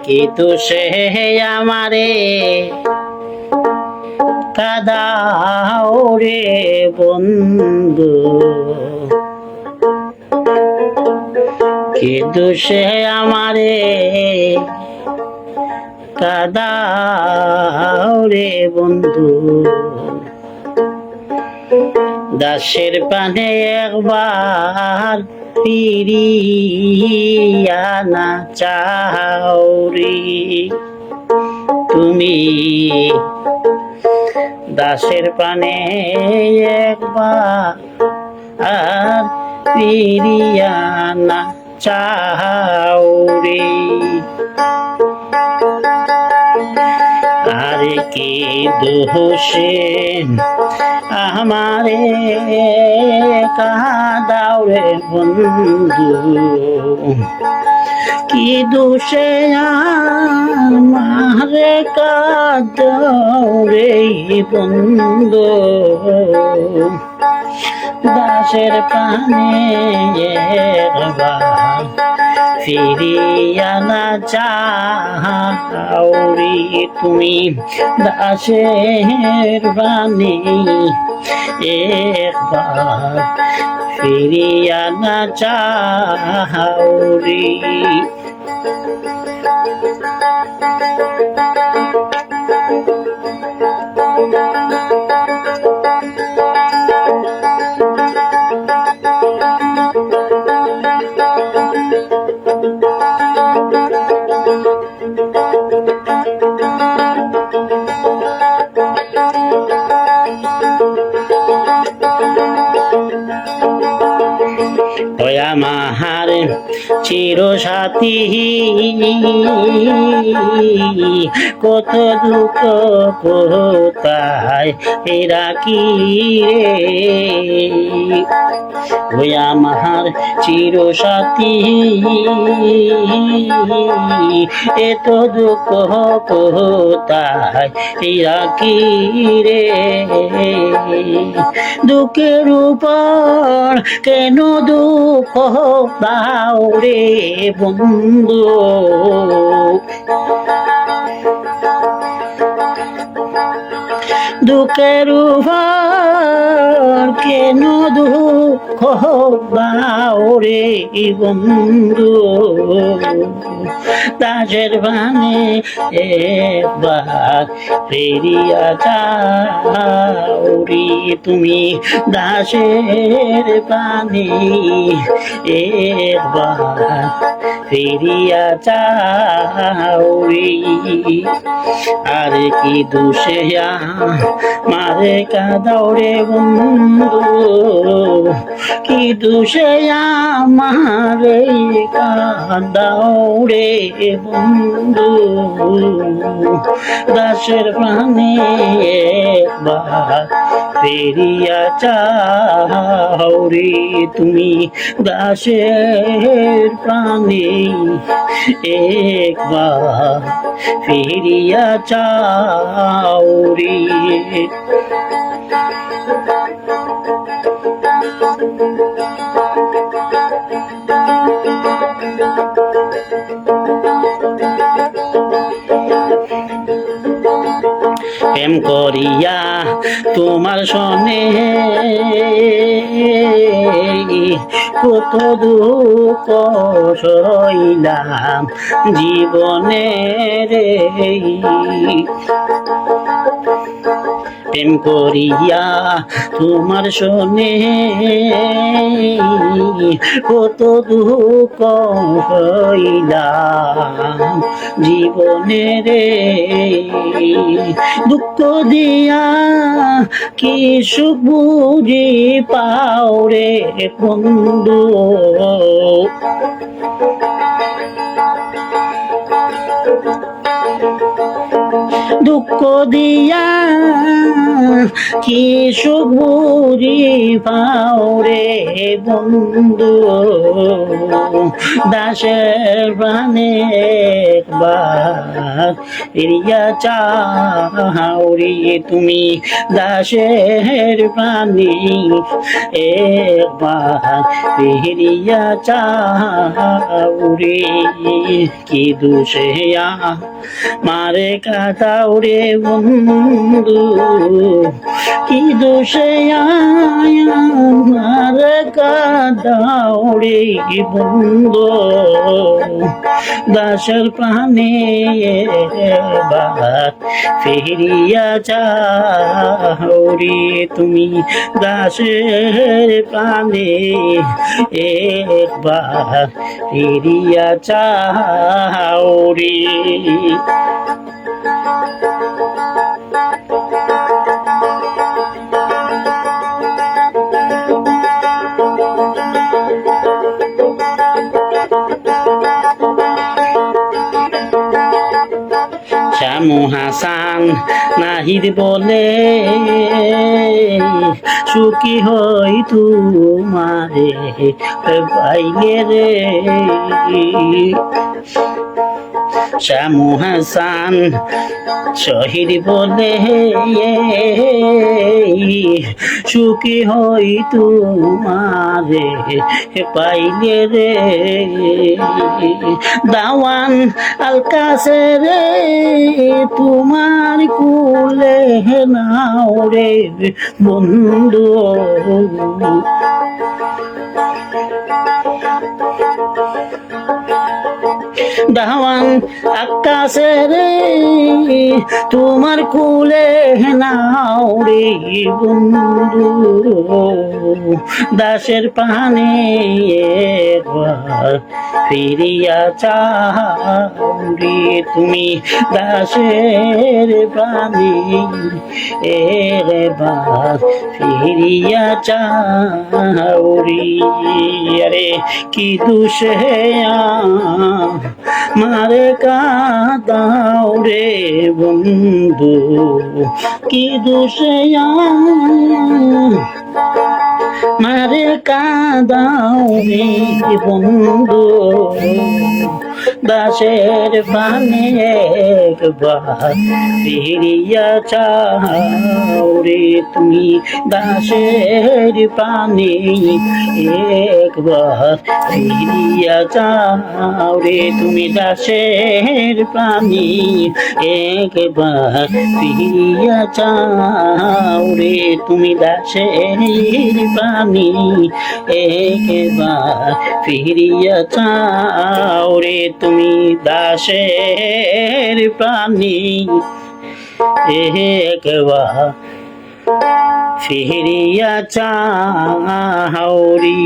কি দোষে আমারে কাদাও রে বন্ধু, কি দোষে আমারে কাদাও রে বন্ধু। দাসের পানে একবার ফিরিয়া না চাও রে তুমি, দাসের পানে একবার আর ফিরিয়া না চাও রে। আর কি দোষে আমারে কাদাও রে বন্ধু, কি দোষে আমারে কাদাও রে বন্ধু। দাসের পানে একবার ফিরিয়া না চাও রে তুমি, দাসের পানে একবার ফিরিয়া না চাও রে। আমার চির সাথী কত দুঃখ কোথায় রাখি রে, ওই আমার চির সাথী এত দুঃখ কোথায় রাখি রে। দুঃখের উপর কেন দুঃখ দাও রে বন্ধু, দুঃখের উপর কেন দুঃখ দাও রে বন্ধু। দাসের বানে একবার ফিরিয়া যাও রে তুমি, দাসের বানে একবার ফিরিয়া যাও রে। আর কি দোষে মারে কাদাও রে বন্ধু, কি দোষে আমারে কাদাও রে বন্ধু। দাসের প্রাণে একবার ফিরিয়া চাও রে তুমি, দাসের প্রাণে একবার ফিরিয়া চাও রে। প্রেম করিয়া তোমার সনে কত দুঃখ সইলাম জীবনে রে, প্রেম করিয়া তোমার সনে কত দুঃখ হইলাম জীবনে রে। দুঃখ দিয়া কি সুখ বুঝি পাও রে বন্ধু, দুঃখ দিয়া কি সুখ বুঝি পাও রে বন্ধু, দাসের প্রাণে একবার ফিরিয়া চাও রে তুমি, দাসের প্রাণে একবার ফিরিয়া চাও রে। কি দোষে মারে কাটাও রে বন্ধু, কি দোষে মারে কাটাও রে বন্ধু, দাসের প্রাণে এবার ফিরিয়া যাও রে তুমি, দাসের প্রাণে একবার ফিরিয়া যাও রে। শ্যামু হাসান নাহিদ বলে সুখী হই তোমারে পাইলে রে। শ্যামু হাসান শহীদ বলে সুখী হই তোমারে পাইলে রে। দাওয়ান আলকাসে রে তোমার কুলে নাও রে বন্ধু, দাওয়ান আকাশে রে তোমার কুলে নাও রে বন্ধু, দাসের প্রাণে একবার ফিরিয়া চাও রে তুমি, দাসের প্রাণে একবার ফিরিয়া চাও রে। আরে কি দোষে মারে কাঁদাও রে বন্ধু, কি দোষে মারে কাঁদাও রে বন্ধু, দাসের প্রাণে একবার ফিরিয়া চাও রে তুমি, দাসের প্রাণে একবার ফিরিয়া চাও রে তুমি, দাসের প্রাণে একবার ফিরিয়া চাও রে তুমি, দাসের প্রাণে একবার ফিরিয়া চাও রে তুমি, দাসের প্রাণে একবার ফিরিয়া চাও রে।